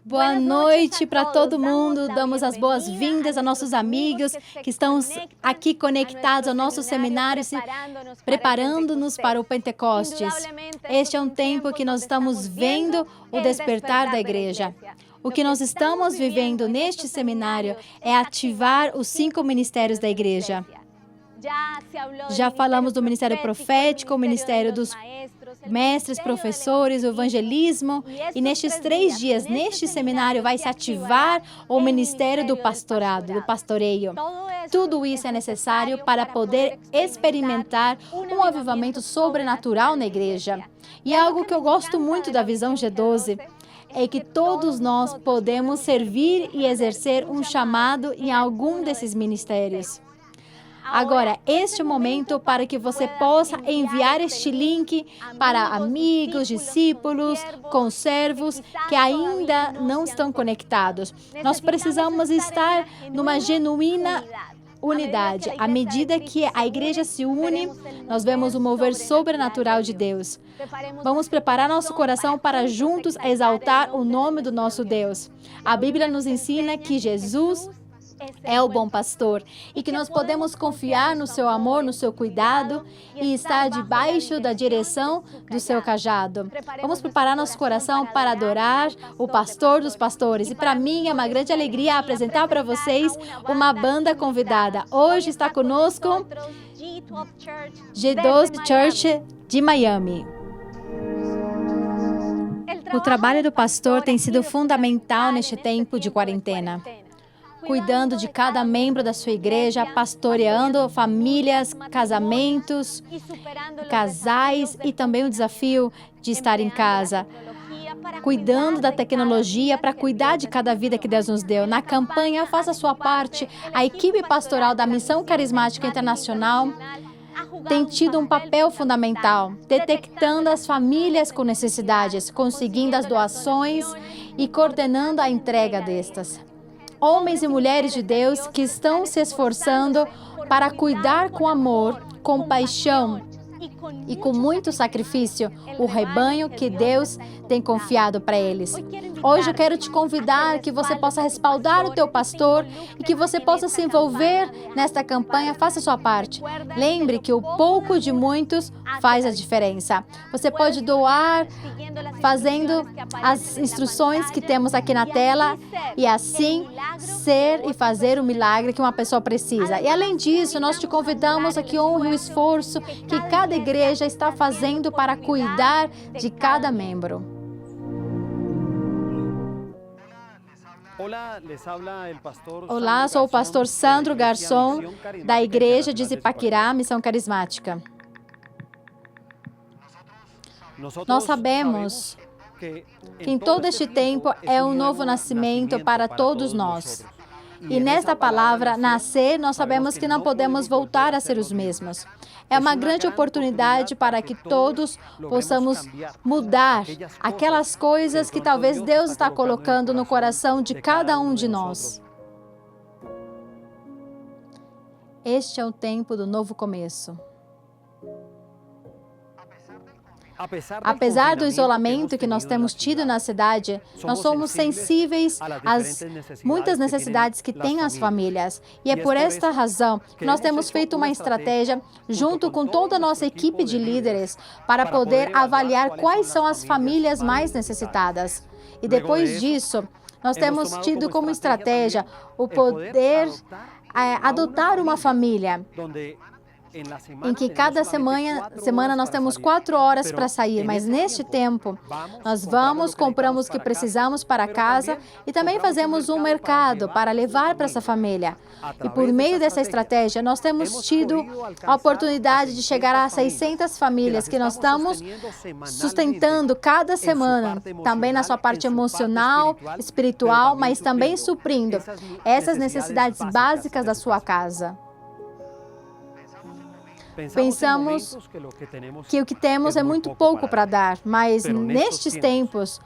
Boa noite para todo mundo. Damos as boas-vindas a nossos amigos que estão aqui conectados ao nosso seminário, preparando-nos para o Pentecostes. Este é um tempo que nós estamos vendo o despertar da igreja. O que nós estamos vivendo neste seminário é ativar os 5 ministérios da igreja. Já falamos do ministério profético, o ministério dos mestres, professores, o evangelismo. E nestes 3 dias, neste seminário, vai se ativar o ministério do pastorado, do pastoreio. Tudo isso é necessário para poder experimentar um avivamento sobrenatural na igreja. E algo que eu gosto muito da visão G12 é que todos nós podemos servir e exercer um chamado em algum desses ministérios. Agora, este é o momento para que você possa enviar este link para amigos, discípulos, conservos que ainda não estão conectados. Nós precisamos estar numa genuína unidade. À medida que a igreja se une, nós vemos o mover sobrenatural de Deus. Vamos preparar nosso coração para juntos exaltar o nome do nosso Deus. A Bíblia nos ensina que Jesus é o bom pastor e que nós podemos confiar no seu amor, no seu cuidado e estar debaixo da direção do seu cajado. Vamos preparar nosso coração para adorar o pastor dos pastores. E para mim é uma grande alegria apresentar para vocês uma banda convidada. Hoje está conosco G12 Church de Miami. O trabalho do pastor tem sido fundamental neste tempo de quarentena, cuidando de cada membro da sua igreja, pastoreando famílias, casamentos, casais e também o desafio de estar em casa, cuidando da tecnologia para cuidar de cada vida que Deus nos deu. Na campanha Faça a Sua Parte, a equipe pastoral da Missão Carismática Internacional tem tido um papel fundamental, detectando as famílias com necessidades, conseguindo as doações e coordenando a entrega destas. Homens e mulheres de Deus que estão se esforçando para cuidar com amor, compaixão e com muito sacrifício o rebanho que Deus tem confiado para eles. Hoje eu quero te convidar que você possa respaldar o teu pastor e que você possa se envolver nesta campanha. Faça a sua parte. Lembre que o pouco de muitos faz a diferença. Você pode doar fazendo as instruções que temos aqui na tela e assim ser e fazer o milagre que uma pessoa precisa. E além disso, nós te convidamos a que honre o esforço que cada igreja está fazendo para cuidar de cada membro. Olá, sou o pastor Sandro Garçom, da Igreja de Zipaquirá, Missão Carismática. Nós sabemos que em todo este tempo é um novo nascimento para todos nós. E nesta palavra, nascer, nós sabemos que não podemos voltar a ser os mesmos. É uma grande oportunidade para que todos possamos mudar aquelas coisas que talvez Deus está colocando no coração de cada um de nós. Este é o tempo do novo começo. Apesar do isolamento que nós temos tido na cidade, nós somos sensíveis às muitas necessidades que têm as famílias. E é por esta razão que nós temos feito uma estratégia, junto com toda a nossa equipe de líderes, para poder avaliar quais são as famílias mais necessitadas. E depois disso, nós temos tido como estratégia o poder adotar uma família, em que cada semana nós temos 4 horas para sair, mas neste tempo nós vamos, compramos o que precisamos para casa e também fazemos um mercado para levar para essa família. E por meio dessa estratégia, nós temos tido a oportunidade de chegar a 600 famílias que nós estamos sustentando cada semana, também na sua parte emocional, espiritual, mas também suprindo essas necessidades básicas da sua casa. Pensamos que o que temos é muito pouco para dar, mas nestes tempos,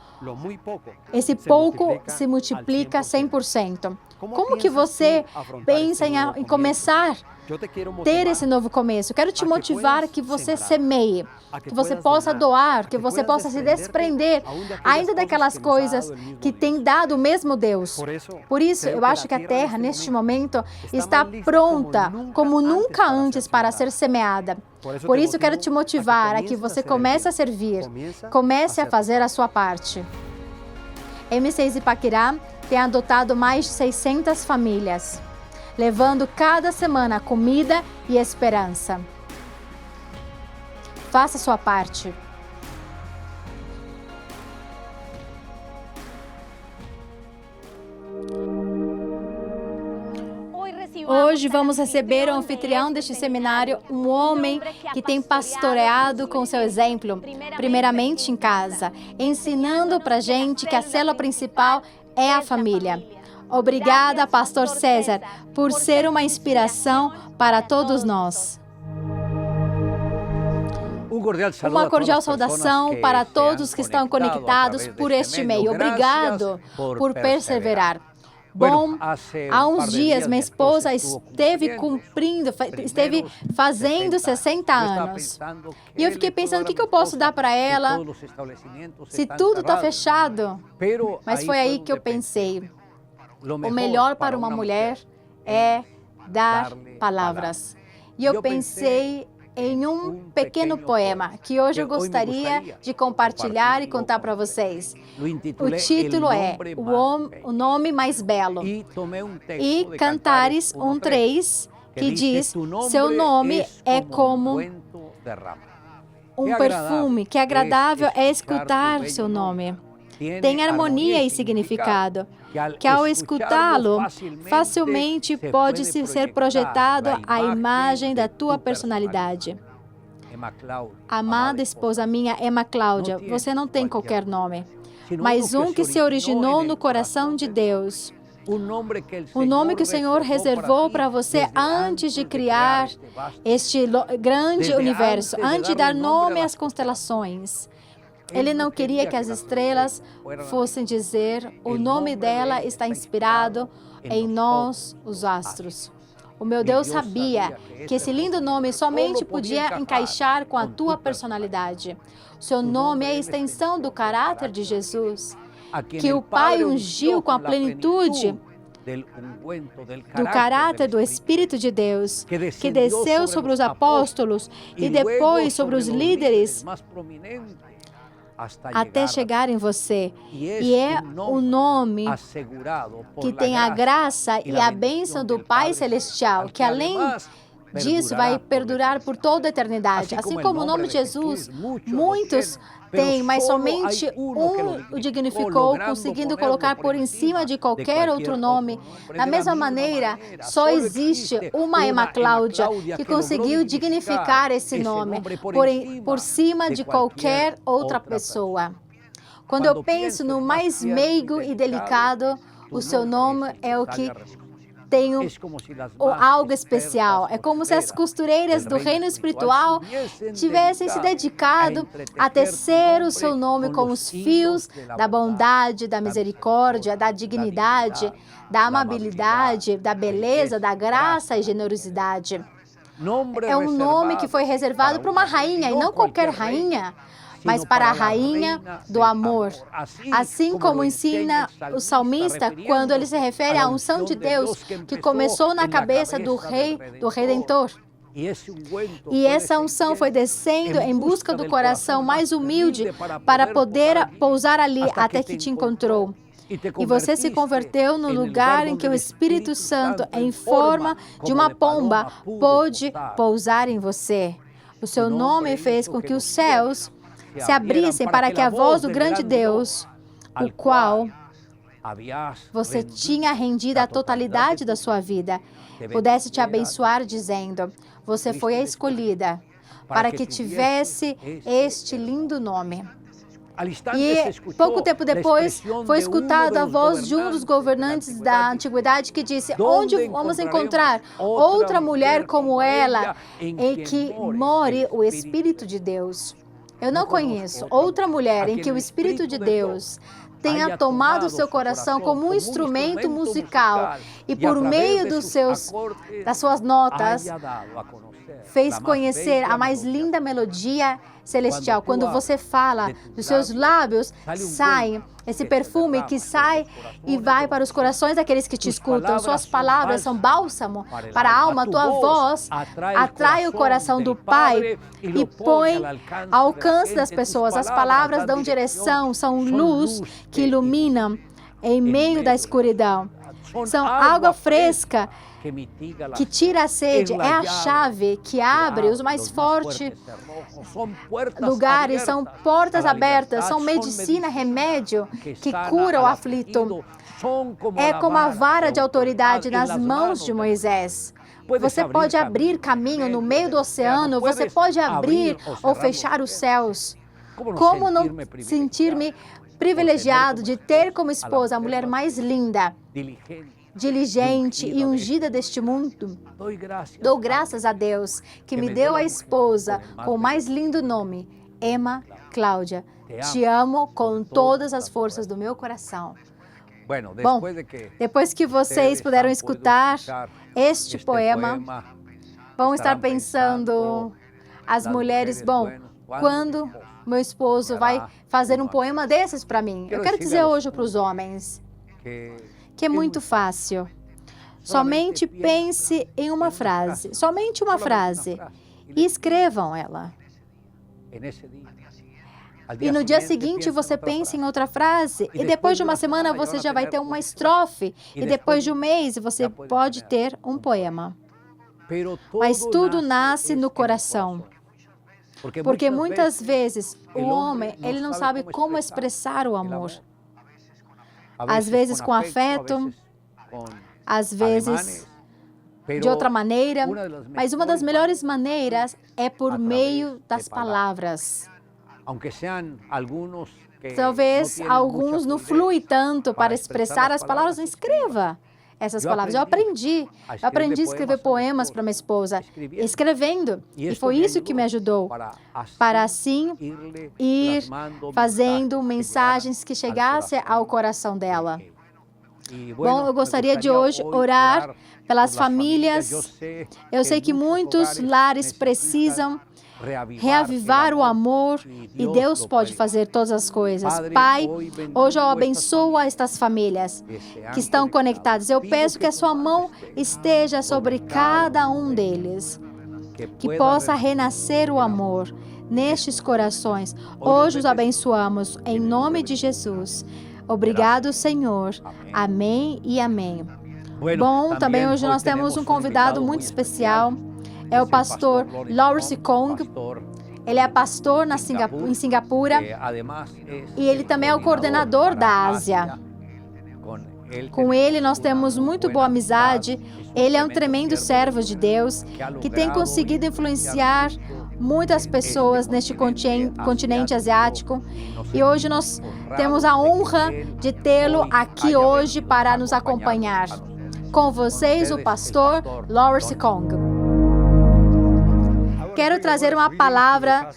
esse pouco se multiplica 100%. Como que você pensa em começar a ter esse novo começo? Quero te motivar que você semeie, que você possa doar, que você possa se desprender ainda daquelas coisas que tem dado o mesmo Deus. Por isso, eu acho que a terra, neste momento, está pronta como nunca antes para ser semeada. Por isso, quero te motivar a que você comece a servir, comece a fazer a sua parte. M6 Ipaquirá tem adotado mais de 600 famílias, levando cada semana comida e esperança. Faça a sua parte. Hoje vamos receber o anfitrião deste seminário, um homem que tem pastoreado com seu exemplo, primeiramente em casa, ensinando para a gente que a célula principal é a família. Obrigada, Pastor César, por ser uma inspiração para todos nós. Uma cordial saudação para todos que estão conectados por este meio. Obrigado por perseverar. Bom, há uns dias minha esposa esteve fazendo 60 anos. E eu fiquei pensando, o que eu posso dar para ela se tudo está fechado? Mas foi aí que eu pensei, o melhor para uma mulher é dar palavras. E eu pensei em um pequeno poema que hoje eu gostaria de compartilhar e contar para vocês. O título é O Nome Mais Belo. E Cantares 1:3, que diz, seu nome é como um perfume, que agradável é escutar seu nome. Tem harmonia e significado, que ao escutá-lo, facilmente pode ser projetado a imagem da tua personalidade. Amada esposa minha, Emma Cláudia, você não tem qualquer nome, mas um que se originou no coração de Deus. O nome que o Senhor reservou para você antes de criar este grande universo, antes de dar nome às constelações. Ele não queria que as estrelas fossem dizer, o nome dela está inspirado em nós, os astros. O meu Deus sabia que esse lindo nome somente podia encaixar com a tua personalidade. Seu nome é a extensão do caráter de Jesus, que o Pai ungiu com a plenitude do caráter do Espírito de Deus, que desceu sobre os apóstolos e depois sobre os líderes, até chegar em você. E é o nome que tem a graça e a bênção do Pai Celestial, que além disso vai perdurar por toda a eternidade. Assim como o nome de Jesus, muitos têm, mas somente um o dignificou, conseguindo colocar por em cima de qualquer outro nome. Da mesma maneira, só existe uma Emma Cláudia que conseguiu dignificar esse nome por cima de qualquer outra pessoa. Quando eu penso no mais meigo e delicado, o seu nome é o que tem algo especial. É como se as costureiras do reino espiritual tivessem se dedicado a tecer o seu nome com os fios da bondade, da misericórdia, da dignidade, da amabilidade, da beleza, da graça e generosidade. É um nome que foi reservado para uma rainha, e não qualquer rainha, mas para a rainha do amor. Assim como ensina o salmista quando ele se refere à unção de Deus que começou na cabeça do rei, do Redentor. E essa unção foi descendo em busca do coração mais humilde para poder pousar ali até que te encontrou. E você se converteu no lugar em que o Espírito Santo, em forma de uma pomba, pôde pousar em você. O seu nome fez com que os céus se abrissem para que a voz do grande Deus, o qual você tinha rendido a totalidade da sua vida, pudesse te abençoar dizendo, você foi a escolhida para que tivesse este lindo nome. E pouco tempo depois foi escutada a voz de um dos governantes da antiguidade que disse, onde vamos encontrar outra mulher como ela em que more o Espírito de Deus? Eu não conheço outra mulher em que o Espírito de Deus tenha tomado o seu coração como um instrumento musical e por meio das suas notas fez conhecer a mais linda melodia celestial. Quando você fala, dos seus lábios sai esse perfume que sai e vai para os corações daqueles que te escutam. Suas palavras são bálsamo para a alma. Tua voz atrai o coração do Pai e põe ao alcance das pessoas. As palavras dão direção, são luz que ilumina em meio da escuridão. São água fresca que tira a sede, é a chave que abre os mais fortes lugares, são portas abertas, são medicina, remédio que cura o aflito. É como a vara de autoridade nas mãos de Moisés. Você pode abrir caminho no meio do oceano, você pode abrir ou fechar os céus. Como não sentir-me privilegiado de ter como esposa a mulher mais linda, diligente e ungida deste mundo? Dou graças a Deus que me deu a esposa com o mais lindo nome, Emma Cláudia. Te amo com todas as forças do meu coração. Bom, depois que vocês puderam escutar este poema, vão estar pensando, as mulheres, bom, quando meu esposo vai fazer um poema desses para mim? Eu quero dizer hoje para os homens que é muito fácil. Somente pense em uma frase, somente uma frase, e escrevam ela. E no dia seguinte você pensa em outra frase, e depois de uma semana você já vai ter uma estrofe, e depois de um mês você pode ter um poema. Mas tudo nasce no coração. Porque muitas vezes o homem, ele não sabe como expressar o amor. Às vezes com afeto, às vezes de outra maneira, mas uma das melhores maneiras é por meio das palavras. Talvez alguns não fluem tanto para expressar as palavras, não escreva essas palavras. Eu aprendi a escrever poemas para minha esposa, escrevendo, e foi isso que me ajudou, para assim ir fazendo mensagens que chegassem ao coração dela. Bom, eu gostaria de hoje orar pelas famílias. Eu sei que muitos lares precisam reavivar o amor e Deus pode fazer todas as coisas. Pai, hoje eu abençoo estas famílias que estão conectadas. Eu peço que a sua mão esteja sobre cada um deles, que possa renascer o amor nestes corações. Hoje os abençoamos em nome de Jesus. Obrigado, Senhor. Amém e amém. Bom, também hoje nós temos um convidado muito especial. É o pastor Lawrence Kong. Ele é pastor em Singapura e ele também é o coordenador da Ásia. Com ele nós temos muito boa amizade. Ele é um tremendo servo de Deus que tem conseguido influenciar muitas pessoas neste continente asiático. E hoje nós temos a honra de tê-lo aqui hoje para nos acompanhar. Com vocês, o pastor Lawrence Kong. Quero trazer uma palavra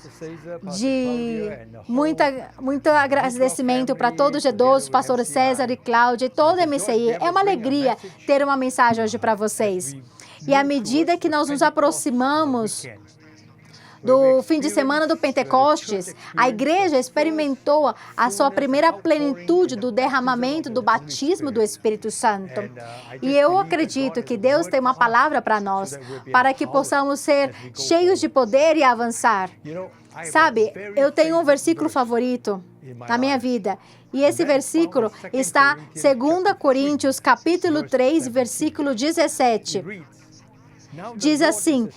de muito agradecimento para todos os G12, pastor César e Cláudia e todo o MCI. É uma alegria ter uma mensagem hoje para vocês. E à medida que nós nos aproximamos do fim de semana do Pentecostes, a igreja experimentou a sua primeira plenitude do derramamento do batismo do Espírito Santo. E eu acredito que Deus tem uma palavra para nós, para que possamos ser cheios de poder e avançar. Sabe, eu tenho um versículo favorito na minha vida, e esse versículo está em 2 Coríntios, capítulo 3, versículo 17. Diz assim: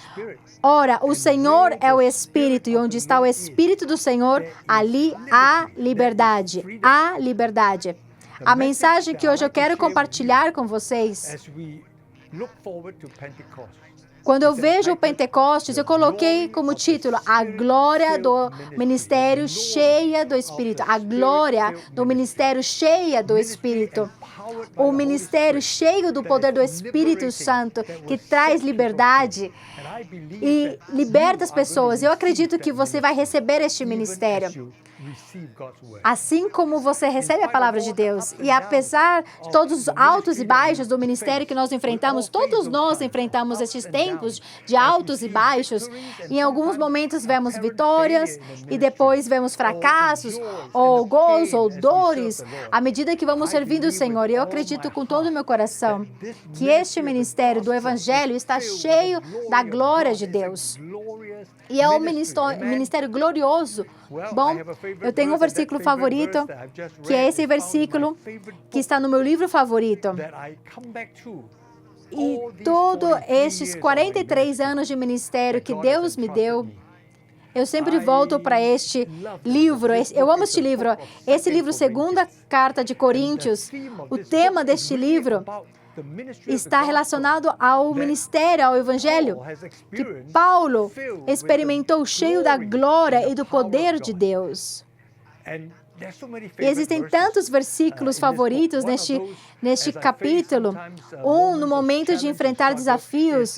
ora, o Senhor é o Espírito, e onde está o Espírito do Senhor, ali há liberdade. Há liberdade. A mensagem que hoje eu quero compartilhar com vocês, quando eu vejo o Pentecostes, eu coloquei como título a glória do ministério cheia do Espírito. A glória do ministério cheia do Espírito. O ministério cheio do poder do Espírito Santo, que traz liberdade e liberta as pessoas. Eu acredito que você vai receber este ministério. Assim como você recebe a palavra de Deus. E apesar de todos os altos e baixos do ministério que nós enfrentamos, todos nós enfrentamos esses tempos de altos e baixos. Em alguns momentos vemos vitórias e depois vemos fracassos, ou gols, ou dores, à medida que vamos servindo o Senhor. E eu acredito com todo o meu coração que este ministério do Evangelho está cheio da glória de Deus. E é um ministério glorioso. Bom, eu tenho um versículo favorito, que é esse versículo que está no meu livro favorito. E todos estes 43 anos de ministério que Deus me deu, eu sempre volto para este livro. Eu amo este livro. Esse livro, segunda carta de Coríntios, o tema deste livro está relacionado ao ministério, ao Evangelho, que Paulo experimentou cheio da glória e do poder de Deus. E existem tantos versículos favoritos neste capítulo. No momento de enfrentar desafios,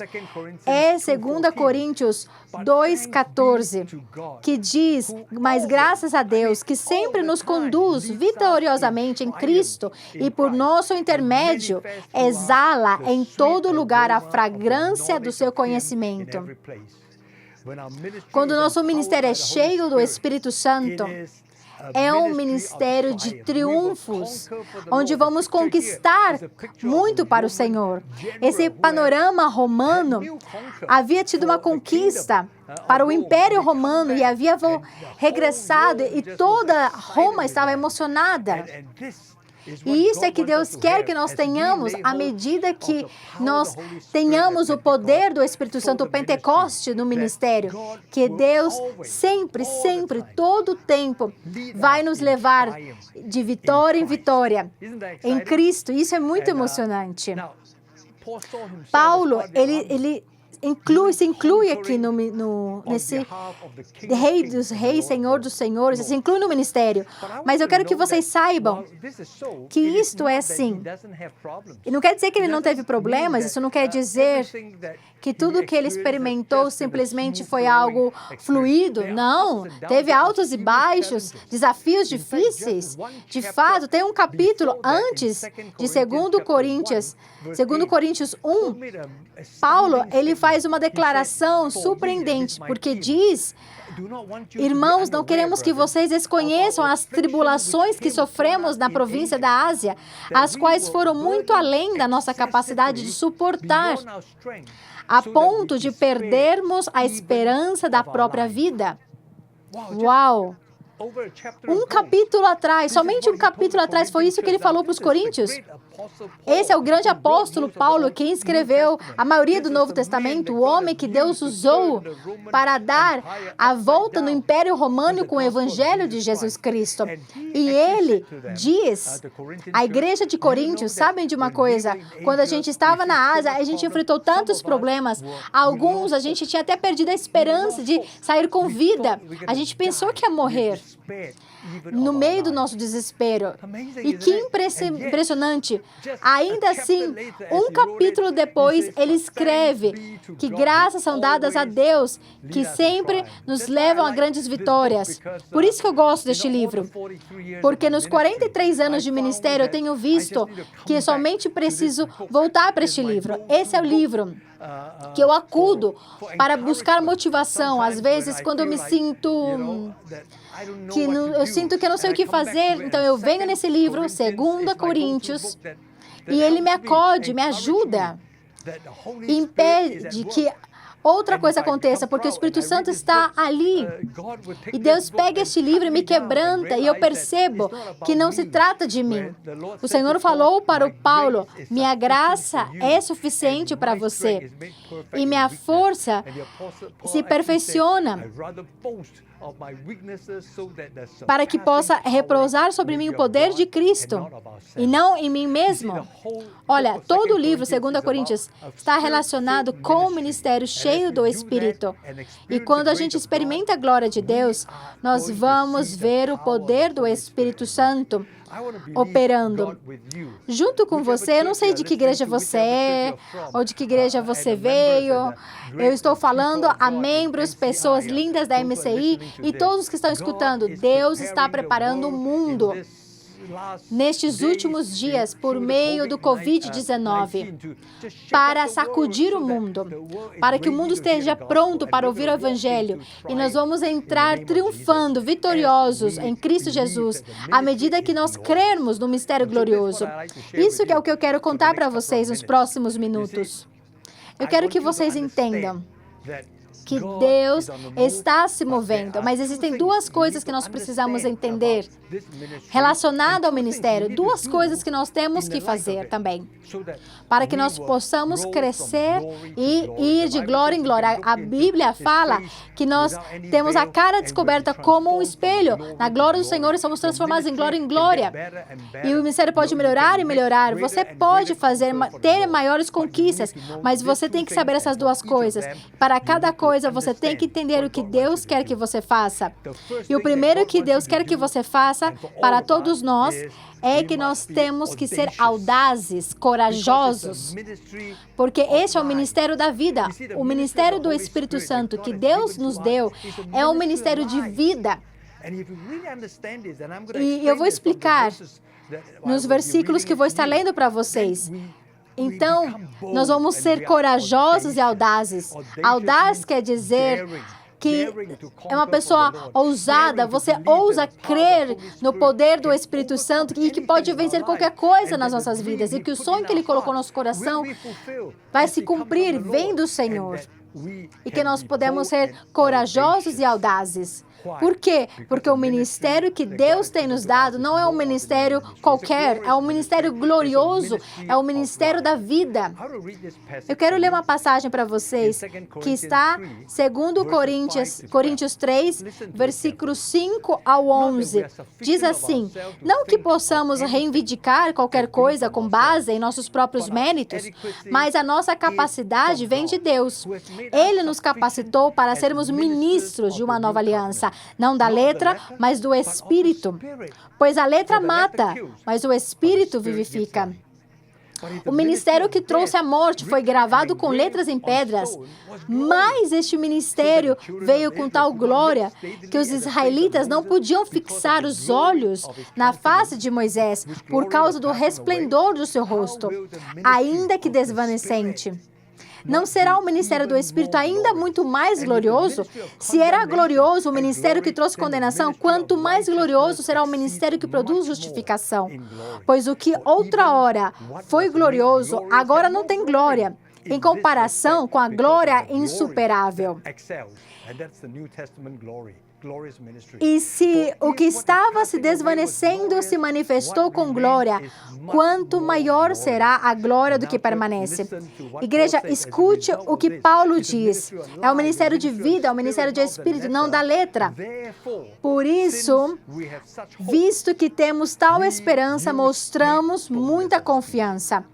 é 2 Coríntios 2,14, que diz: mas graças a Deus, que sempre nos conduz vitoriosamente em Cristo e por nosso intermédio exala em todo lugar a fragrância do seu conhecimento. Quando nosso ministério é cheio do Espírito Santo, é um ministério de triunfos, onde vamos conquistar muito para o Senhor. Esse panorama romano havia tido uma conquista para o Império Romano e havia regressado, e toda Roma estava emocionada. E isso é que Deus quer que nós tenhamos à medida que nós tenhamos o poder do Espírito Santo, o Pentecoste no ministério. Que Deus sempre, sempre, todo o tempo vai nos levar de vitória em vitória em Cristo. Isso é muito emocionante. Paulo, ele se inclui aqui nesse Rei dos Reis, Senhor dos Senhores, se inclui no ministério. Mas eu quero que vocês saibam que isto é assim. E não quer dizer que ele não teve problemas, isso não quer dizer que tudo que ele experimentou simplesmente foi algo fluido. Não, teve altos e baixos, desafios difíceis. De fato, tem um capítulo antes de 2 Coríntios 1, Paulo, ele faz uma declaração surpreendente, porque diz: irmãos, não queremos que vocês desconheçam as tribulações que sofremos na província da Ásia, as quais foram muito além da nossa capacidade de suportar, a ponto de perdermos a esperança da própria vida. Uau! Um capítulo atrás, somente um capítulo atrás, foi isso que ele falou para os coríntios. Esse é o grande apóstolo Paulo, que escreveu a maioria do Novo Testamento, o homem que Deus usou para dar a volta no Império Romano com o Evangelho de Jesus Cristo. E ele diz, a igreja de Coríntios, sabem de uma coisa? Quando a gente estava na Ásia, a gente enfrentou tantos problemas. Alguns, a gente tinha até perdido a esperança de sair com vida. A gente pensou que ia morrer no meio do nosso desespero. E que impressionante. Ainda assim, um capítulo depois, ele escreve que graças são dadas a Deus, que sempre nos levam a grandes vitórias. Por isso que eu gosto deste livro. Porque nos 43 anos de ministério, eu tenho visto que somente preciso voltar para este livro. Esse é o livro que eu acudo para buscar motivação. Às vezes, quando eu me sinto eu sinto que eu não sei o que fazer, então eu venho nesse livro, 2 Coríntios, e ele me acode, me ajuda, e impede que outra coisa aconteça, porque o Espírito Santo está ali. E Deus pega este livro e me quebranta, e eu percebo que não se trata de mim. O Senhor falou para o Paulo: minha graça é suficiente para você, e minha força se perfeciona para que possa repousar sobre mim o poder de Cristo e não em mim mesmo. Olha, todo o livro, 2 Coríntios, está relacionado com o ministério cheio do Espírito. E quando a gente experimenta a glória de Deus, nós vamos ver o poder do Espírito Santo operando. Junto com você, eu não sei de que igreja você é, ou de que igreja você veio. Eu estou falando a membros, pessoas lindas da MCI e todos que estão escutando. Deus está preparando o mundo nestes últimos dias, por meio do Covid-19, para sacudir o mundo, para que o mundo esteja pronto para ouvir o Evangelho. E nós vamos entrar triunfando, vitoriosos em Cristo Jesus, à medida que nós crermos no mistério glorioso. Isso que é o que eu quero contar para vocês nos próximos minutos. Eu quero que vocês entendam que Deus está se movendo, mas existem duas coisas que nós precisamos entender relacionado ao ministério, duas coisas que nós temos que fazer também, para que nós possamos crescer e ir de glória em glória. A Bíblia fala que nós temos a cara descoberta como um espelho. Na glória do Senhor, somos transformados em glória. E o ministério pode melhorar e melhorar. Você pode ter maiores conquistas, mas você tem que saber essas duas coisas. Para cada coisa, você tem que entender o que Deus quer que você faça. E o primeiro que Deus quer que você faça para todos nós é que nós temos que ser audazes, corajosos, porque este é o ministério da vida. O ministério do Espírito Santo que Deus nos deu é um ministério de vida. E eu vou explicar nos versículos que vou estar lendo para vocês. Então, nós vamos ser corajosos e audazes. Audaz quer dizer que é uma pessoa ousada, você ousa crer no poder do Espírito Santo e que pode vencer qualquer coisa nas nossas vidas e que o sonho que Ele colocou no nosso coração vai se cumprir, vem do Senhor. E que nós podemos ser corajosos e audazes. Por quê? Porque o ministério que Deus tem nos dado não é um ministério qualquer, é um ministério glorioso, é o ministério da vida. Eu quero ler uma passagem para vocês que está em 2 Coríntios 3, versículos 5 ao 11. Diz assim: não que possamos reivindicar qualquer coisa com base em nossos próprios méritos, mas a nossa capacidade vem de Deus. Ele nos capacitou para sermos ministros de uma nova aliança. Não da letra, mas do Espírito. Pois a letra mata, mas o Espírito vivifica. O ministério que trouxe a morte foi gravado com letras em pedras, mas este ministério veio com tal glória que os israelitas não podiam fixar os olhos na face de Moisés por causa do resplendor do seu rosto, ainda que desvanecente. Não será o ministério do Espírito ainda muito mais glorioso? Se era glorioso o ministério que trouxe condenação, quanto mais glorioso será o ministério que produz justificação. Pois o que outra hora foi glorioso, agora não tem glória, em comparação com a glória insuperável. E se o que estava se desvanecendo se manifestou com glória, quanto maior será a glória do que permanece. Igreja, escute o que Paulo diz. É o ministério de vida, é o ministério de Espírito, não da letra. Por isso, visto que temos tal esperança, mostramos muita confiança.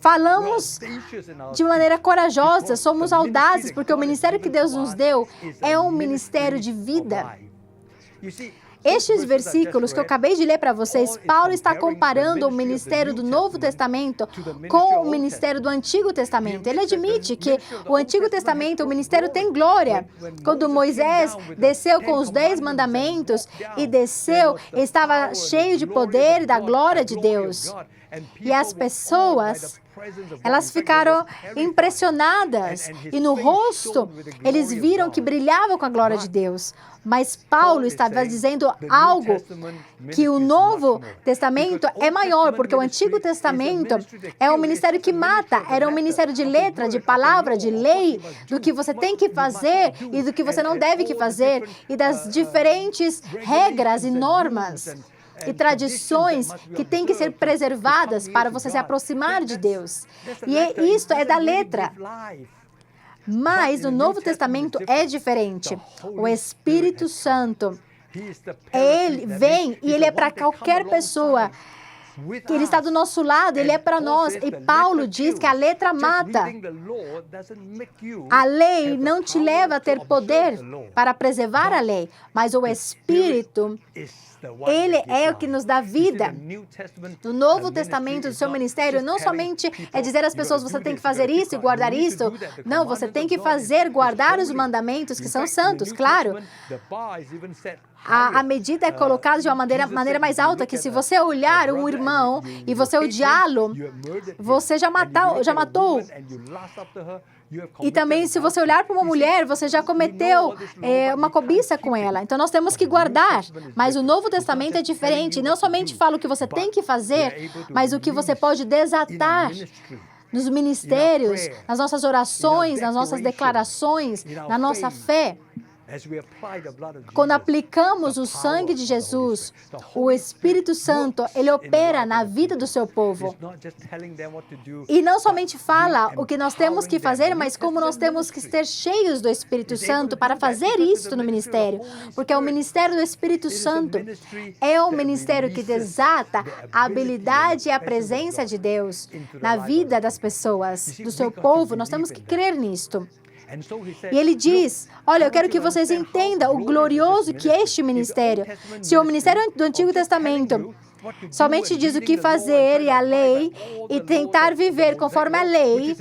Falamos de maneira corajosa, somos audazes, porque o ministério que Deus nos deu é um ministério de vida. Estes versículos que eu acabei de ler para vocês, Paulo está comparando o ministério do Novo Testamento com o ministério do Antigo Testamento. Ele admite que o Antigo Testamento, o ministério tem glória. Quando Moisés desceu com os 10 mandamentos e desceu, estava cheio de poder e da glória de Deus. E as pessoas, elas ficaram impressionadas e no rosto eles viram que brilhava com a glória de Deus. Mas Paulo estava dizendo algo, que o Novo Testamento é maior, porque o Antigo Testamento é um ministério que mata, era um ministério de letra, de palavra, de lei, do que você tem que fazer e do que você não deve que fazer, e das diferentes regras e normas e tradições que têm que ser preservadas para você se aproximar de Deus. E isto é da letra. Mas no Novo Testamento é diferente. O Espírito Santo, ele vem e ele é para qualquer pessoa que Ele está do nosso lado, Ele é para nós. E Paulo diz que a letra mata. A lei não te leva a ter poder para preservar a lei, mas o Espírito, Ele é o que nos dá vida. No Novo Testamento, do seu ministério, não somente é dizer às pessoas, você tem que fazer isso e guardar isso. Não, você tem que fazer, guardar os mandamentos que são santos, claro. A medida é colocada de uma maneira mais alta, que se você olhar um irmão e você odiá-lo, você já matou. E também, se você olhar para uma mulher, você já cometeu uma cobiça com ela. Então, nós temos que guardar. Mas o Novo Testamento é diferente. Não somente fala o que você tem que fazer, mas o que você pode desatar nos ministérios, nas nossas orações, nas nossas declarações, na nossa fé. Quando aplicamos o sangue de Jesus, o Espírito Santo, ele opera na vida do seu povo. E não somente fala o que nós temos que fazer, mas como nós temos que ser cheios do Espírito Santo para fazer isso no ministério. Porque o ministério do Espírito Santo é um ministério que desata a habilidade e a presença de Deus na vida das pessoas, do seu povo. Nós temos que crer nisto. E ele diz, olha, eu quero que vocês entendam o glorioso que é este ministério. Se o ministério do Antigo Testamento somente diz o que fazer e a lei, e tentar viver conforme a lei,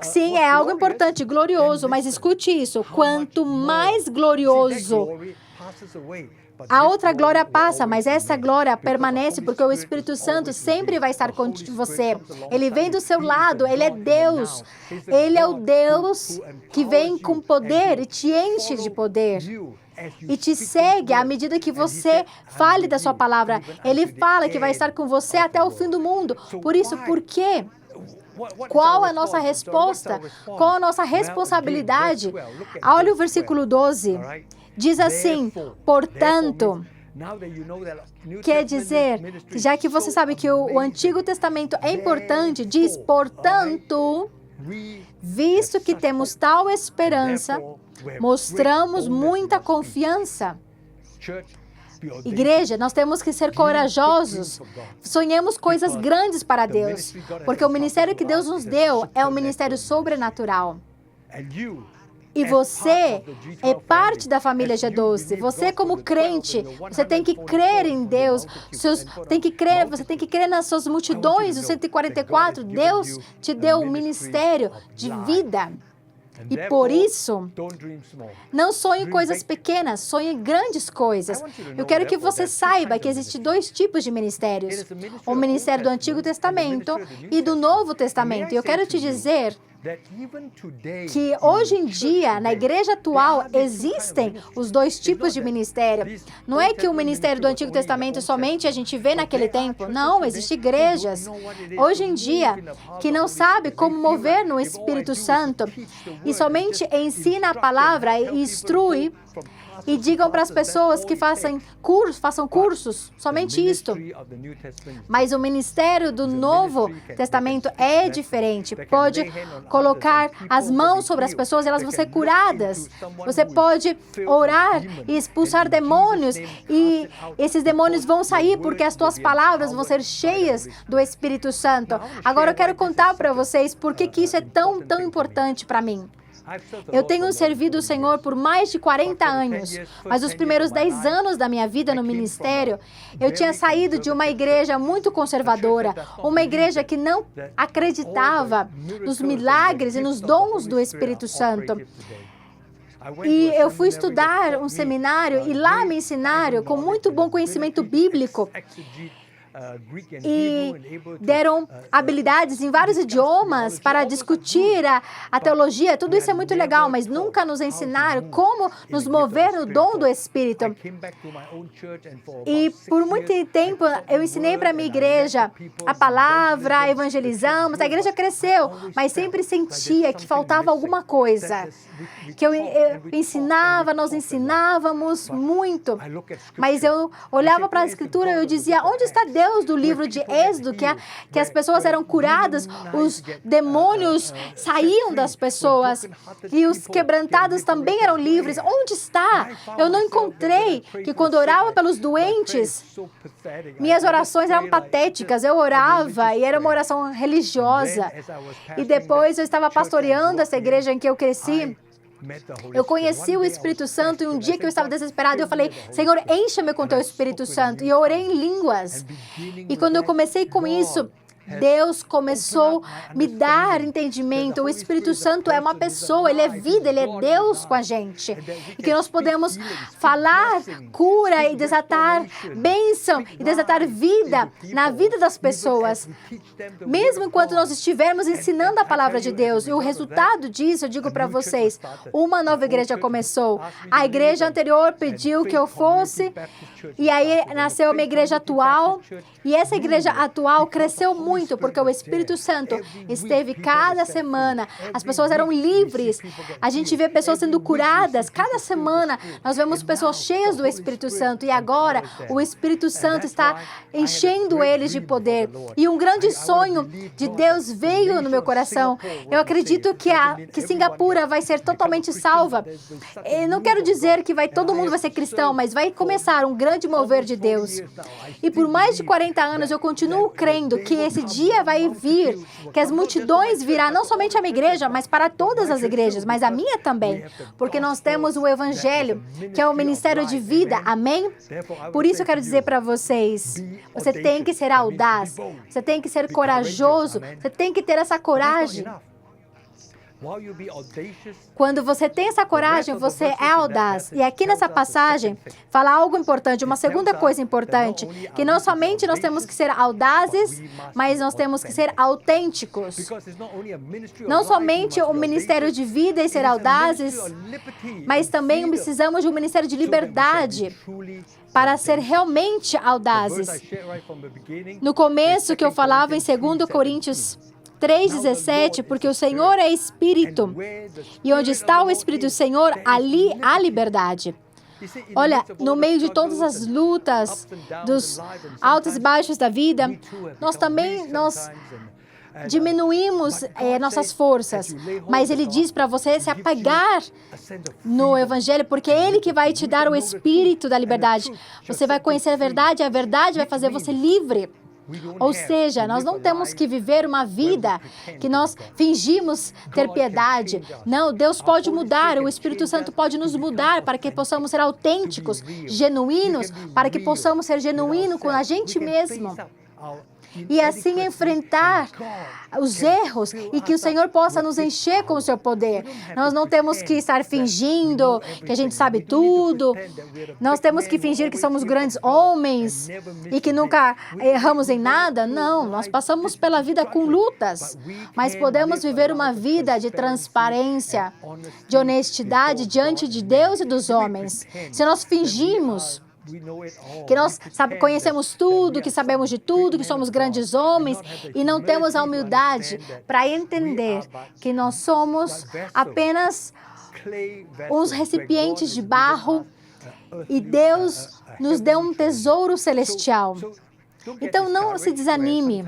sim, é algo importante, glorioso, mas escute isso, quanto mais glorioso, a outra glória passa, mas essa glória permanece porque o Espírito Santo sempre vai estar com você. Ele vem do seu lado, Ele é Deus. Ele é o Deus que vem com poder e te enche de poder. E te segue à medida que você fale da sua palavra. Ele fala que vai estar com você até o fim do mundo. Por isso, por quê? Qual a nossa resposta? Qual a nossa responsabilidade? Olha o versículo 12. Diz assim, portanto, quer dizer, já que você sabe que o Antigo Testamento é importante, diz, portanto, visto que temos tal esperança, mostramos muita confiança. Igreja, nós temos que ser corajosos. Sonhemos coisas grandes para Deus, porque o ministério que Deus nos deu é um ministério sobrenatural. E você é parte da família G12. Você, como crente, você tem que crer em Deus. Você tem que crer nas suas multidões, os 144. Deus te deu um ministério de vida. E por isso, não sonhe coisas pequenas, sonhe grandes coisas. Eu quero que você saiba que existem dois tipos de ministérios. O ministério do Antigo Testamento e do Novo Testamento. E eu quero te dizer que hoje em dia, na igreja atual, existem os dois tipos de ministério. Não é que o ministério do Antigo Testamento somente a gente vê naquele tempo. Não, existem igrejas hoje em dia que não sabem como mover no Espírito Santo e somente ensina a palavra e instrui e digam para as pessoas que façam cursos, somente isto. Mas o ministério do Novo Testamento é diferente. Pode colocar as mãos sobre as pessoas e elas vão ser curadas. Você pode orar e expulsar demônios e esses demônios vão sair porque as tuas palavras vão ser cheias do Espírito Santo. Agora eu quero contar para vocês por que isso é tão importante para mim. Eu tenho servido o Senhor por mais de 40 anos, mas os primeiros 10 anos da minha vida no ministério, eu tinha saído de uma igreja muito conservadora, uma igreja que não acreditava nos milagres e nos dons do Espírito Santo. E eu fui estudar um seminário e lá me ensinaram com muito bom conhecimento bíblico. E deram habilidades em vários idiomas para discutir a teologia. Tudo isso é muito legal, mas nunca nos ensinaram como nos mover no dom do Espírito. E por muito tempo eu ensinei para a minha igreja a palavra, evangelizamos, a igreja cresceu, mas sempre sentia que faltava alguma coisa. Que eu ensinava, nós ensinávamos muito, mas eu olhava para a Escritura e eu dizia, onde está Deus Deus do livro de Êxodo, que as pessoas eram curadas, os demônios saíam das pessoas e os quebrantados também eram livres. Onde está? Eu não encontrei que quando orava pelos doentes, minhas orações eram patéticas. Eu orava e era uma oração religiosa. E depois eu estava pastoreando essa igreja em que eu cresci. Eu conheci o Espírito Santo e um dia que eu estava desesperado, eu falei, Senhor, encha-me com teu Espírito Santo. E eu orei em línguas. E quando eu comecei com isso, Deus começou a me dar entendimento. O Espírito Santo é uma pessoa, Ele é vida, Ele é Deus com a gente. E que nós podemos falar cura e desatar bênção e desatar vida na vida das pessoas. Mesmo enquanto nós estivermos ensinando a palavra de Deus. E o resultado disso, eu digo para vocês, uma nova igreja começou. A igreja anterior pediu que eu fosse, e aí nasceu uma igreja atual. E essa igreja atual cresceu muito, porque o Espírito Santo esteve cada semana. As pessoas eram livres. A gente vê pessoas sendo curadas. Cada semana nós vemos pessoas cheias do Espírito Santo. E agora o Espírito Santo está enchendo eles de poder. E um grande sonho de Deus veio no meu coração. Eu acredito que Singapura vai ser totalmente salva. Eu não quero dizer que todo mundo vai ser cristão, mas vai começar um grande mover de Deus. E por mais de 40 anos eu continuo crendo que esse dia vai vir, que as multidões virão, não somente a minha igreja, mas para todas as igrejas, mas a minha também, porque nós temos o Evangelho, que é o ministério de vida, amém? Por isso eu quero dizer para vocês, você tem que ser audaz, você tem que ser corajoso, você tem que ter essa coragem. Quando você tem essa coragem, você é audaz. E aqui nessa passagem, fala algo importante, uma segunda coisa importante, que não somente nós temos que ser audazes, mas nós temos que ser autênticos. Não somente o ministério de vida e ser audazes, mas também precisamos de um ministério de liberdade para ser realmente audazes. No começo que eu falava em 2 Coríntios 3:17, porque o Senhor é Espírito, e onde está o Espírito do Senhor, ali há liberdade. Olha, no meio de todas as lutas, dos altos e baixos da vida, nós diminuímos nossas forças, mas Ele diz para você se apegar no Evangelho, porque é Ele que vai te dar o Espírito da liberdade. Você vai conhecer a verdade vai fazer você livre. Ou seja, nós não temos que viver uma vida que nós fingimos ter piedade. Não, Deus pode mudar, o Espírito Santo pode nos mudar para que possamos ser autênticos, genuínos, para que possamos ser genuínos com a gente mesmo. E assim enfrentar os erros e que o Senhor possa nos encher com o seu poder. Nós não temos que estar fingindo que a gente sabe tudo. Nós temos que fingir que somos grandes homens e que nunca erramos em nada. Não, nós passamos pela vida com lutas, mas podemos viver uma vida de transparência, de honestidade diante de Deus e dos homens. Se nós fingimos que nós conhecemos tudo, que sabemos de tudo, que somos grandes homens e não temos a humildade para entender que nós somos apenas uns recipientes de barro e Deus nos deu um tesouro celestial. Então, não se desanime.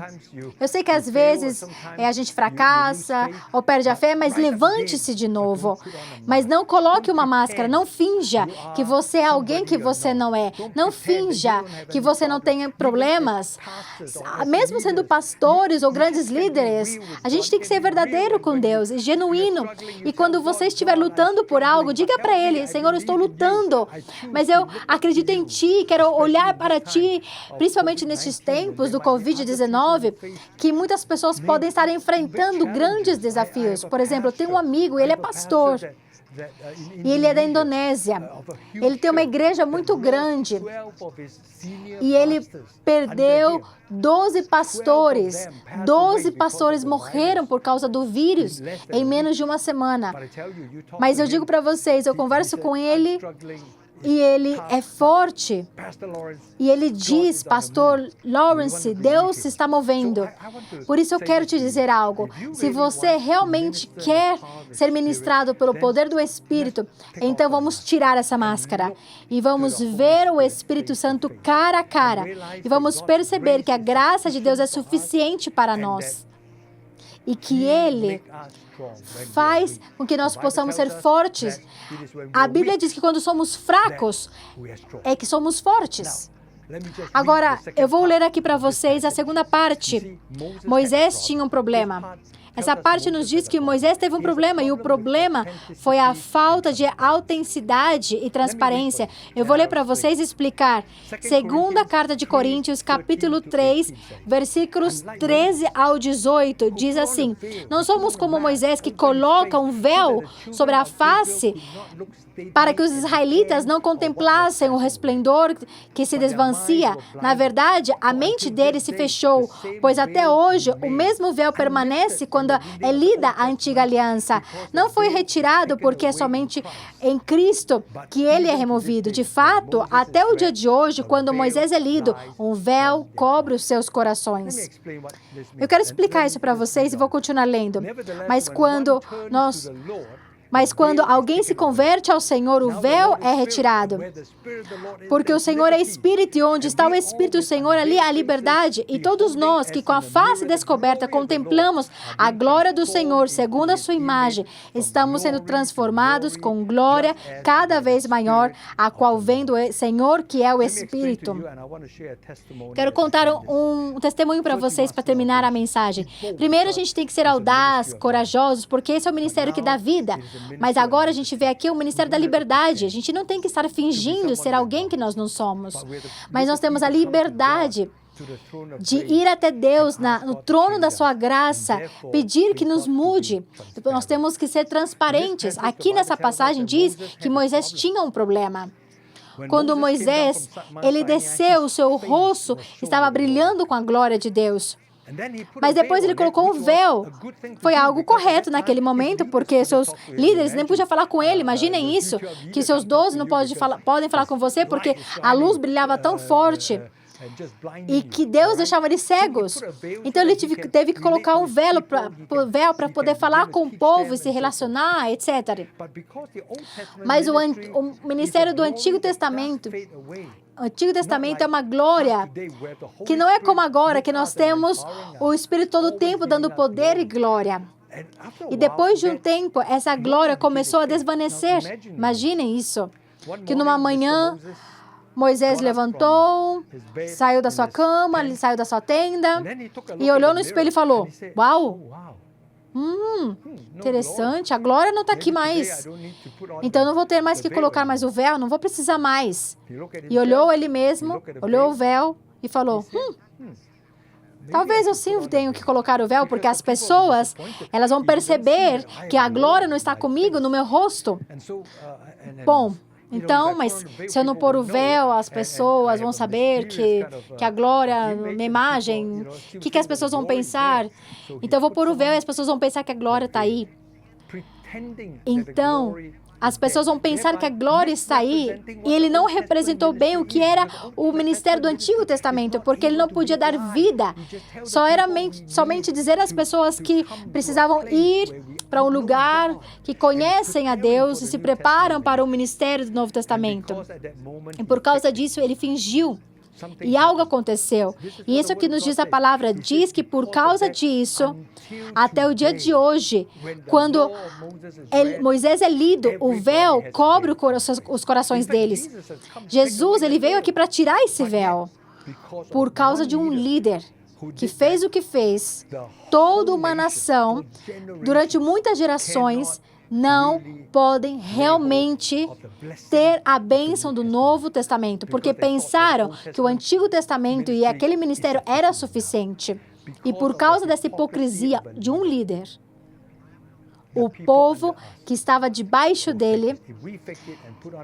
Eu sei que às vezes a gente fracassa ou perde a fé, mas levante-se de novo. Mas não coloque uma máscara, não finja que você é alguém que você não é. Não finja que você não tem problemas. Mesmo sendo pastores ou grandes líderes, a gente tem que ser verdadeiro com Deus e genuíno. E quando você estiver lutando por algo, diga para Ele, Senhor, eu estou lutando, mas eu acredito em Ti, quero olhar para Ti, principalmente nestes tempos do Covid-19, que muitas pessoas podem estar enfrentando grandes desafios. Por exemplo, eu tenho um amigo, ele é pastor, e ele é da Indonésia. Ele tem uma igreja muito grande, e ele perdeu 12 pastores. 12 pastores morreram por causa do vírus em menos de uma semana. Mas eu digo para vocês, eu converso com ele, E ele é forte. E ele diz, Pastor Lawrence, Deus se está movendo. Por isso eu quero te dizer algo. Se você realmente quer ser ministrado pelo poder do Espírito, então vamos tirar essa máscara. E vamos ver o Espírito Santo cara a cara. E vamos perceber que a graça de Deus é suficiente para nós. E que Ele faz com que nós possamos ser fortes. A Bíblia diz que quando somos fracos, é que somos fortes. Agora, eu vou ler aqui para vocês a segunda parte. Moisés tinha um problema. Essa parte nos diz que Moisés teve um problema, e o problema foi a falta de autenticidade e transparência. Eu vou ler para vocês e explicar. Segunda carta de Coríntios, capítulo 3, versículos 13 ao 18, diz assim: não somos como Moisés, que coloca um véu sobre a face para que os israelitas não contemplassem o resplendor que se desvancia. Na verdade, a mente deles se fechou, pois até hoje o mesmo véu permanece quando é lida a antiga aliança. Não foi retirado porque é somente em Cristo que ele é removido. De fato, até o dia de hoje, quando Moisés é lido, um véu cobre os seus corações. Eu quero explicar isso para vocês e vou continuar lendo. Mas quando alguém se converte ao Senhor, o véu é retirado. Porque o Senhor é Espírito, e onde está o Espírito do Senhor, ali há liberdade. E todos nós que com a face descoberta contemplamos a glória do Senhor, segundo a sua imagem, estamos sendo transformados com glória cada vez maior, a qual vem do Senhor, que é o Espírito. Quero contar um testemunho para vocês para terminar a mensagem. Primeiro, a gente tem que ser audaz, corajosos, porque esse é o ministério que dá vida. Mas agora a gente vê aqui o ministério da liberdade. A gente não tem que estar fingindo ser alguém que nós não somos. Mas nós temos a liberdade de ir até Deus no trono da sua graça, pedir que nos mude. Nós temos que ser transparentes. Aqui nessa passagem diz que Moisés tinha um problema. Quando Moisés, ele desceu, o seu rosto estava brilhando com a glória de Deus. Mas depois ele colocou um véu. Foi algo correto naquele momento, porque seus líderes nem podiam falar com ele. Imaginem isso, que seus 12 não podem falar com você porque a luz brilhava tão forte e que Deus deixava eles cegos. Então ele teve que colocar um véu para poder falar com o povo e se relacionar, etc. Mas o ministério do Antigo Testamento, o Antigo Testamento é uma glória que não é como agora, que nós temos o Espírito todo o tempo dando poder e glória. E depois de um tempo, essa glória começou a desvanecer. Imaginem isso, que numa manhã Moisés levantou, saiu da sua cama, saiu da sua tenda e olhou no espelho e falou: uau! Interessante, a glória não está aqui mais. Então, eu não vou ter mais que colocar mais o véu, não vou precisar mais. E olhou ele mesmo, olhou o véu e falou: talvez eu sim tenha que colocar o véu, porque as pessoas, elas vão perceber que a glória não está comigo no meu rosto. Bom, então, mas se eu não pôr o véu, as pessoas vão saber que a glória, minha imagem, o que as pessoas vão pensar? Então, eu vou pôr o véu e as pessoas vão pensar que a glória está aí. Então, as pessoas vão pensar que a glória está aí, e ele não representou bem o que era o ministério do Antigo Testamento, porque ele não podia dar vida. Só era somente dizer às pessoas que precisavam ir para um lugar que conhecem a Deus e se preparam para o ministério do Novo Testamento. E por causa disso, ele fingiu. E algo aconteceu. E isso que nos diz a palavra, diz que por causa disso, até o dia de hoje, quando Moisés é lido, o véu cobre os corações deles. Jesus, ele veio aqui para tirar esse véu. Por causa de um líder que fez o que fez, toda uma nação, durante muitas gerações, não podem realmente ter a bênção do Novo Testamento, porque pensaram que o Antigo Testamento e aquele ministério era suficiente. E por causa dessa hipocrisia de um líder, o povo que estava debaixo dele,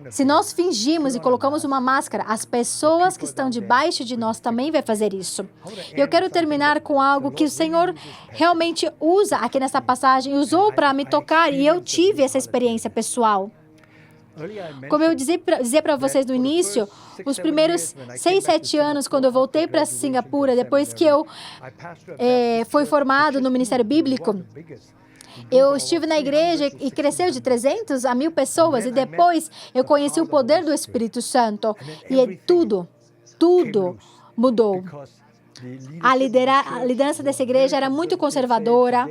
se nós fingimos e colocamos uma máscara, as pessoas que estão debaixo de nós também vão fazer isso. E eu quero terminar com algo que o Senhor realmente usa aqui nessa passagem, usou para me tocar, e eu tive essa experiência pessoal. Como eu dizia para vocês no início, os primeiros 6, 7 anos, quando eu voltei para Singapura, depois que eu fui formado no Ministério Bíblico, eu estive na igreja e cresceu de 300 a 1.000 pessoas, e depois eu conheci o poder do Espírito Santo, e tudo mudou. A liderança dessa igreja era muito conservadora.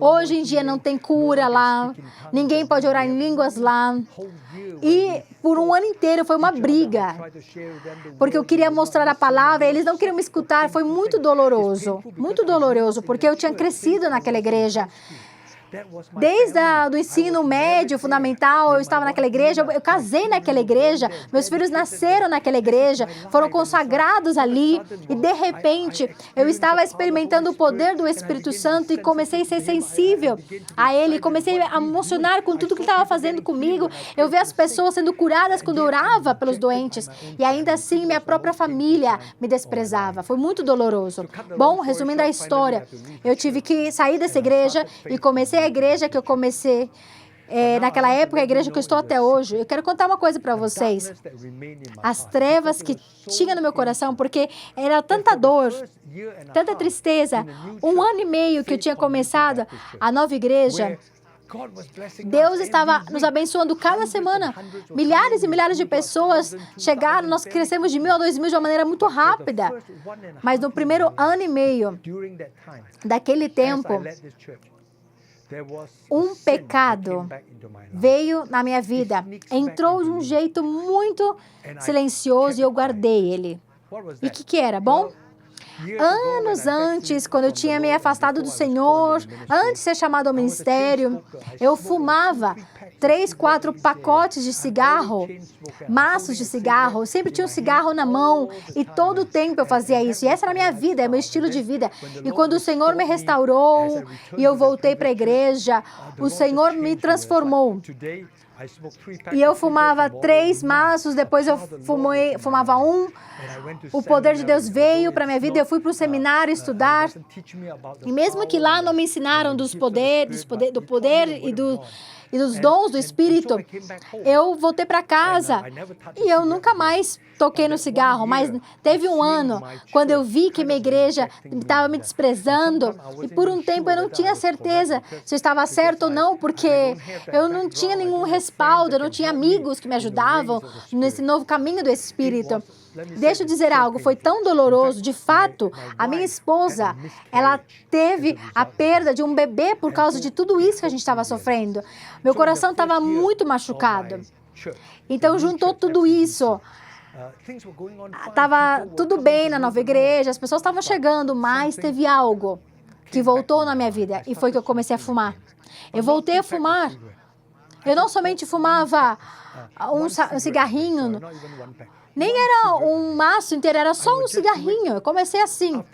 Hoje em dia não tem cura lá, ninguém pode orar em línguas lá. E por um ano inteiro foi uma briga, porque eu queria mostrar a palavra e eles não queriam me escutar. Foi muito doloroso, porque eu tinha crescido naquela igreja. Desde o ensino médio, fundamental, eu estava naquela igreja, eu casei naquela igreja, meus filhos nasceram naquela igreja, foram consagrados ali, e de repente eu estava experimentando o poder do Espírito Santo e comecei a ser sensível a Ele, comecei a emocionar com tudo que Ele estava fazendo comigo. Eu vi as pessoas sendo curadas quando eu orava pelos doentes, e ainda assim minha própria família me desprezava. Foi muito doloroso. Bom, resumindo a história, eu tive que sair dessa igreja e comecei a igreja que eu comecei naquela época, a igreja que eu estou até hoje. Eu quero contar uma coisa para vocês. As trevas que tinha no meu coração, porque era tanta dor, tanta tristeza. 1 ano e meio que eu tinha começado a nova igreja, Deus estava nos abençoando cada semana. Milhares e milhares de pessoas chegaram, nós crescemos de 1.000 a 2.000 de uma maneira muito rápida. Mas no primeiro ano e meio daquele tempo, um pecado veio na minha vida, entrou de um jeito muito silencioso e eu guardei ele. E o que era? Bom, anos antes, quando eu tinha me afastado do Senhor, antes de ser chamado ao ministério, eu fumava 3, 4 pacotes de cigarro, maços de cigarro. Eu sempre tinha um cigarro na mão e todo o tempo eu fazia isso. E essa era a minha vida, é meu estilo de vida. E quando o Senhor me restaurou e eu voltei para a igreja, o Senhor me transformou. E eu fumava 3 maços, depois eu fumava 1. O poder de Deus veio para a minha vida, eu fui para o seminário estudar. E mesmo que lá não me ensinaram do poder e dos dons do Espírito, eu voltei para casa e eu nunca mais toquei no cigarro. Mas teve um ano quando eu vi que minha igreja estava me desprezando e por um tempo eu não tinha certeza se eu estava certo ou não, porque eu não tinha nenhum respaldo, eu não tinha amigos que me ajudavam nesse novo caminho do Espírito. Deixa eu dizer algo, foi tão doloroso. De fato, a minha esposa, ela teve a perda de um bebê por causa de tudo isso que a gente estava sofrendo. Meu coração estava muito machucado. Então, juntou tudo isso. Estava tudo bem na nova igreja, as pessoas estavam chegando, mas teve algo que voltou na minha vida e foi que eu comecei a fumar. Eu voltei a fumar. Eu não somente fumava um cigarrinho, nem era um maço inteiro, era só um cigarrinho. Eu comecei assim.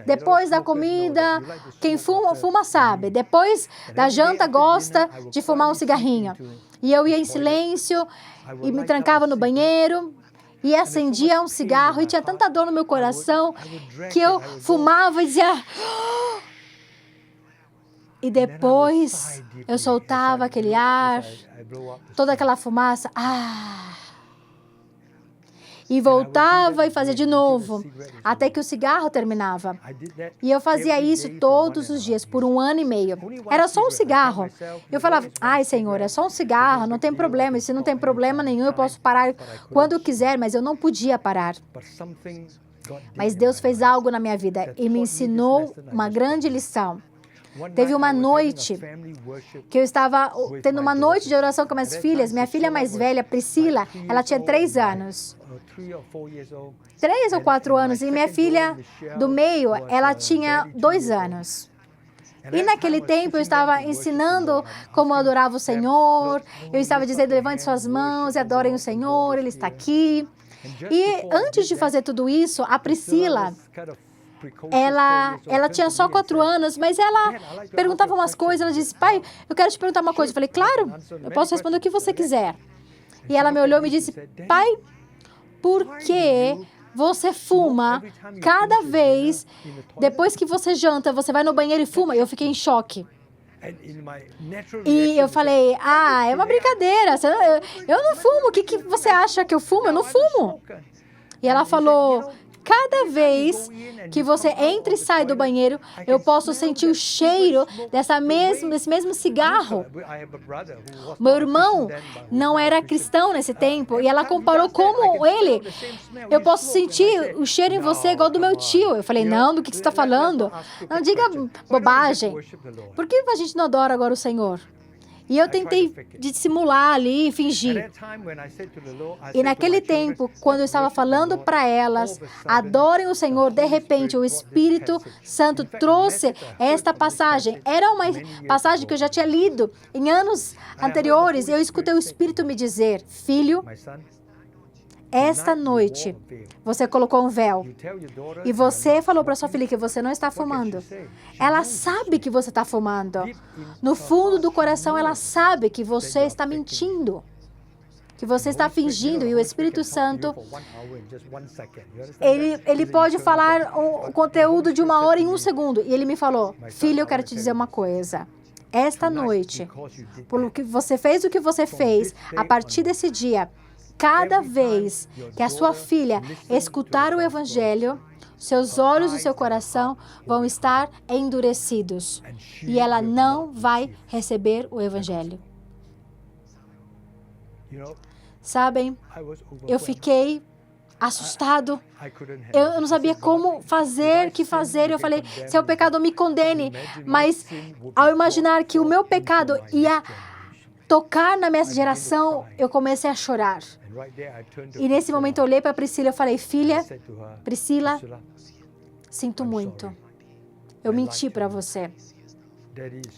Depois da comida, quem fuma, fuma sabe. Depois da janta, gosta de fumar um cigarrinho. E eu ia em silêncio e me trancava no banheiro e acendia um cigarro e tinha tanta dor no meu coração que eu fumava e dizia... E depois eu soltava aquele ar, toda aquela fumaça. E voltava e fazia de novo, até que o cigarro terminava. E eu fazia isso todos os dias, por 1 ano e meio. Era só um cigarro. Eu falava, ai, Senhor, é só um cigarro, não tem problema. E se não tem problema nenhum, eu posso parar quando eu quiser, mas eu não podia parar. Mas Deus fez algo na minha vida e me ensinou uma grande lição. Teve uma noite que eu estava tendo uma noite de oração com minhas filhas. Minha filha mais velha, Priscila, ela tinha 3 anos. 3 ou 4 anos. E minha filha do meio, ela tinha 2 anos. E naquele tempo eu estava ensinando como eu adorava o Senhor. Eu estava dizendo, levante suas mãos e adorem o Senhor, Ele está aqui. E antes de fazer tudo isso, a Priscila... Ela tinha só 4 anos, mas ela perguntava umas coisas. Ela disse, pai, eu quero te perguntar uma coisa. Eu falei, claro, eu posso responder o que você quiser. E ela me olhou e me disse, pai, por que você fuma cada vez, depois que você janta, você vai no banheiro e fuma? E eu fiquei em choque. E eu falei, é uma brincadeira, eu não fumo, o que você acha que eu fumo? Eu não fumo. E ela falou, cada vez que você entra e sai do banheiro, eu posso sentir o cheiro desse mesmo cigarro. Meu irmão não era cristão nesse tempo e ela comparou como ele. Eu posso sentir o cheiro em você igual do meu tio. Eu falei, não, do que você está falando? Não diga bobagem. Por que a gente não adora agora o Senhor? E eu tentei dissimular ali, fingir. E naquele tempo, quando eu estava falando para elas, adorem o Senhor, de repente o Espírito Santo trouxe esta passagem. Era uma passagem que eu já tinha lido em anos anteriores. E eu escutei o Espírito me dizer, filho, esta noite você colocou um véu e você falou para sua filha que você não está fumando. Ela sabe que você está fumando. No fundo do coração, ela sabe que você está mentindo, que você está fingindo. E o Espírito Santo, ele pode falar o conteúdo de 1 hora em 1 segundo. E ele me falou, filho, eu quero te dizer uma coisa. Esta noite, por que você fez o que você fez, a partir desse dia, cada vez que a sua filha escutar o Evangelho, seus olhos e seu coração vão estar endurecidos e ela não vai receber o Evangelho. Sabem, eu fiquei assustado. Eu não sabia como fazer, que fazer. Eu falei, se é o pecado, me condene. Mas ao imaginar que o meu pecado ia tocar na minha geração, eu comecei a chorar. E nesse momento eu olhei para Priscila e falei, filha, Priscila, sinto muito. Eu menti para você.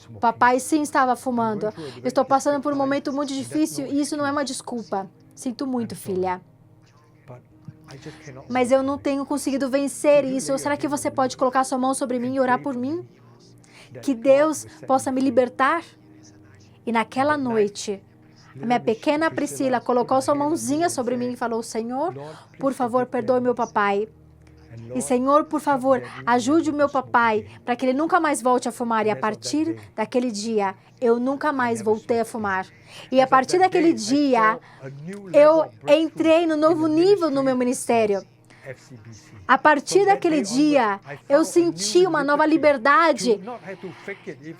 O papai sim estava fumando. Eu estou passando por um momento muito difícil e isso não é uma desculpa. Sinto muito, filha. Mas eu não tenho conseguido vencer isso. Será que você pode colocar sua mão sobre mim e orar por mim? Que Deus possa me libertar? E naquela noite, a minha pequena Priscila colocou sua mãozinha sobre mim e falou, Senhor, por favor, perdoe meu papai. E Senhor, por favor, ajude o meu papai para que ele nunca mais volte a fumar. E a partir daquele dia, eu nunca mais voltei a fumar. E a partir daquele dia, eu entrei no novo nível no meu ministério. A partir daquele dia, eu senti uma nova liberdade.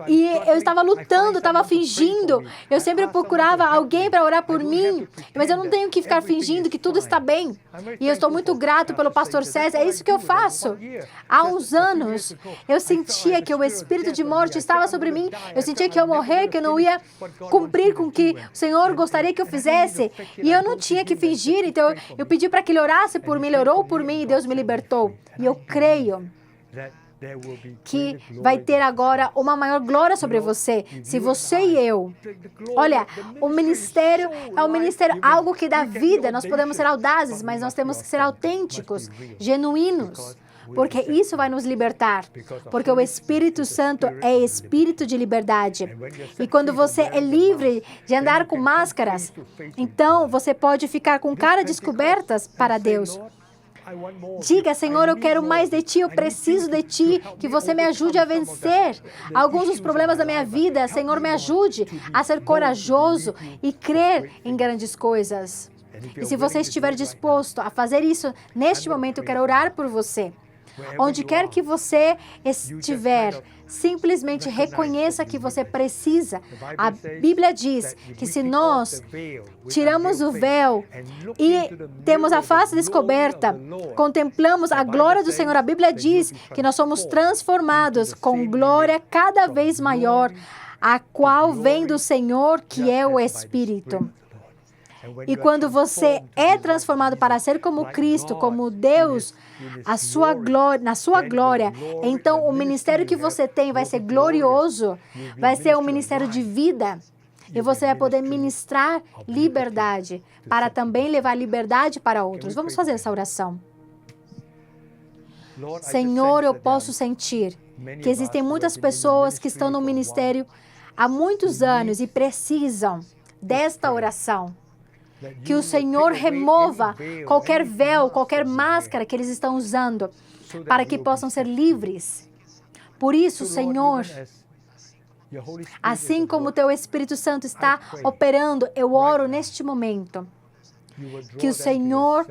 E eu estava lutando, estava fingindo. Eu sempre procurava alguém para orar por mim, mas eu não tenho que ficar fingindo que tudo está bem. E eu estou muito grato pelo pastor César, é isso que eu faço. Há uns anos, eu sentia que o espírito de morte estava sobre mim. Eu sentia que eu ia morrer, que eu não ia cumprir com o que o Senhor gostaria que eu fizesse. E eu não tinha que fingir, então eu pedi para que ele orasse por mim, ele orou por mim e Deus me libertou. E eu creio que vai ter agora uma maior glória sobre você, se você e eu. Olha, o ministério é um ministério, algo que dá vida. Nós podemos ser audazes, mas nós temos que ser autênticos, genuínos, porque isso vai nos libertar, porque o Espírito Santo é espírito de liberdade. E quando você é livre de andar com máscaras, então você pode ficar com cara descobertas para Deus. Diga, Senhor, eu quero mais de Ti, eu preciso de Ti, que você me ajude a vencer alguns dos problemas da minha vida. Senhor, me ajude a ser corajoso e crer em grandes coisas. E se você estiver disposto a fazer isso, neste momento eu quero orar por você. Onde quer que você estiver, simplesmente reconheça que você precisa. A Bíblia diz que se nós tiramos o véu e temos a face descoberta, contemplamos a glória do Senhor, a Bíblia diz que nós somos transformados com glória cada vez maior, a qual vem do Senhor, que é o Espírito. E quando você é transformado para ser como Cristo, como Deus, na sua glória, então o ministério que você tem vai ser glorioso, vai ser um ministério de vida. E você vai poder ministrar liberdade, para também levar liberdade para outros. Vamos fazer essa oração. Senhor, eu posso sentir que existem muitas pessoas que estão no ministério há muitos anos e precisam desta oração. Que o Senhor remova qualquer véu, qualquer máscara que eles estão usando, para que possam ser livres. Por isso, Senhor, Assim como o Teu Espírito Santo está operando, eu oro neste momento que o Senhor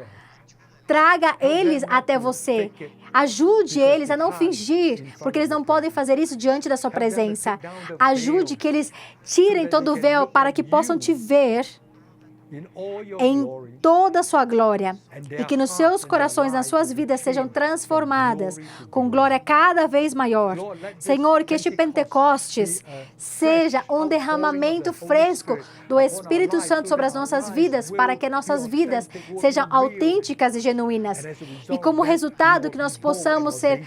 traga eles até você. Ajude eles a não fingir, porque eles não podem fazer isso diante da sua presença. Ajude que eles tirem todo o véu para que possam te ver em toda a sua glória e que nos seus corações, nas suas vidas, sejam transformadas com glória cada vez maior. Senhor, que este Pentecostes seja um derramamento fresco do Espírito Santo sobre as nossas vidas, para que nossas vidas sejam autênticas e genuínas. E como resultado, que nós possamos ser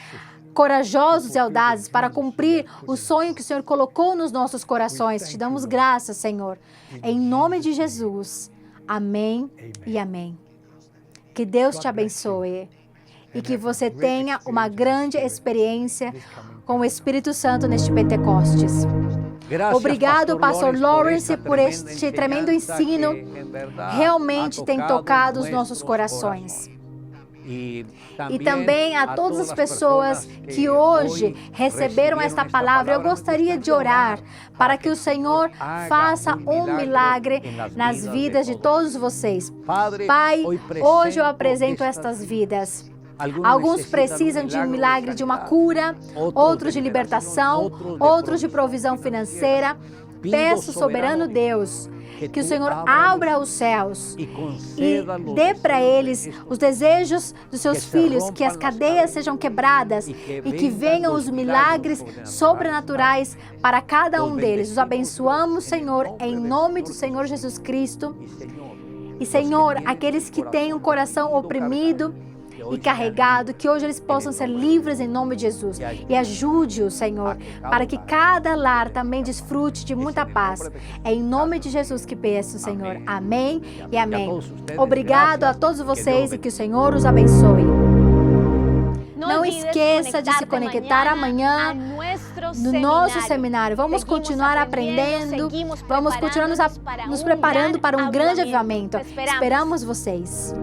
corajosos e audazes para cumprir o sonho que o Senhor colocou nos nossos corações. Te damos graças, Senhor. Em nome de Jesus. Amém e amém. Que Deus te abençoe e que você tenha uma grande experiência com o Espírito Santo neste Pentecostes. Obrigado, Pastor Lawrence, por este tremendo ensino. Realmente tem tocado os nossos corações. E também a todas as pessoas que hoje receberam esta palavra, eu gostaria de orar para que o Senhor faça um milagre nas vidas de todos vocês. Pai, hoje eu apresento estas vidas. Alguns precisam de um milagre de uma cura, outros de libertação, outros de provisão financeira. Peço, soberano Deus, que o Senhor abra os céus e dê para eles os desejos dos seus filhos, que as cadeias sejam quebradas e que venham os milagres sobrenaturais para cada um deles. Os abençoamos, Senhor, em nome do Senhor Jesus Cristo. E, Senhor, aqueles que têm um coração oprimido e carregado, que hoje eles possam ser livres em nome de Jesus. E ajude-os, Senhor, para que cada lar também desfrute de muita paz. É em nome de Jesus que peço, Senhor. Amém e amém. Obrigado a todos vocês e que o Senhor os abençoe. Não esqueça de se conectar amanhã no nosso seminário. Vamos continuar aprendendo, vamos continuar nos preparando para um grande avivamento. Esperamos vocês.